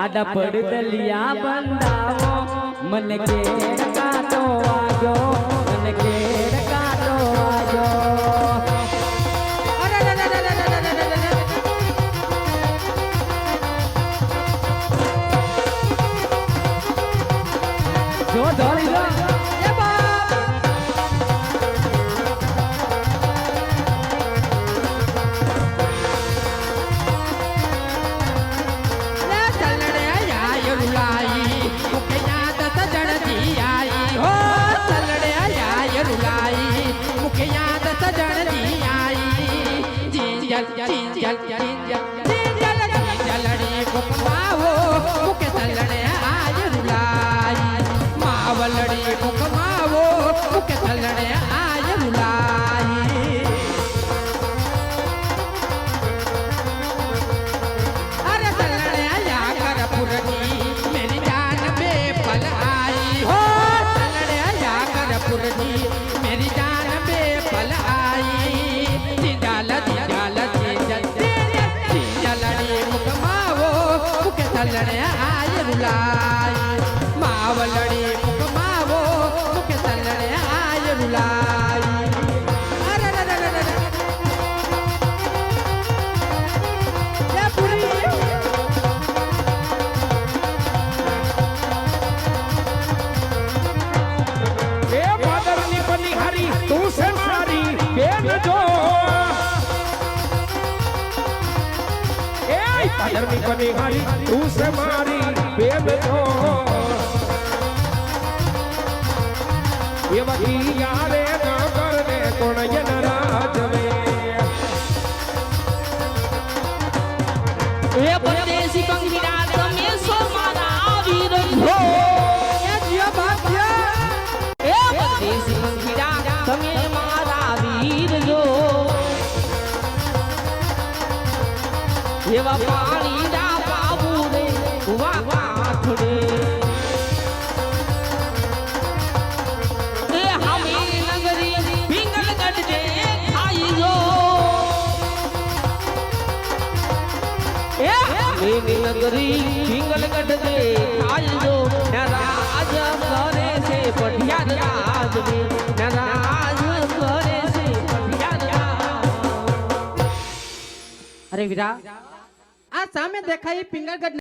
आडा पड़दलिया बंदावो मन केर काटो आजो मन केर काटो आजो जो धोरी लो ये बाप ले चलड़े आया रुलाई मुके याद सजण जी आई हो चलड़े आया रुलाई मुके याद सजण जी आई जिंजल जिंजल जिंजल चलड़ी मुकमावो मुके चलड़े आया रुलाई मावलड़ी मुकमावो मुके चलड़े आया रुलाई अरे चलड़े आया करपुरनी मेरी जान बेपल आई हो चलड़े आया करपुरनी मेरी जान बेपल आई जिंजल जिंजल जिंजल जिंजलड़ी मुकमावो मुके चलड़े आया रुलाई मावलड़ी मुकमावो मुके चलड़े आया रुलाई अरे रे रे रे रे ये पूरी ए भादरनी बनिहारी तू से मारी बेन जो ए भादरनी बनिहारी तू से मारी बेन जो ये वही यारे न करने कोण ये नाराज में એ પરદેશી કંગીરા તમે સો મારા વીર છો ये जियो बाप जियो એ પરદેશી કંગીરા તમે મારા વીર છો એવા પાણી ના બાબુ રે વા વાઠડે એ હમી નગરી પિંગલગઢ જે ખાઈ જો मेरी नगरी पिंगलगढ़ दे आज जो नाराज करे से पटियार राज में नाराज करे से पटियार राज। अरे वीरा आ सामे देखाई पिंगलगढ़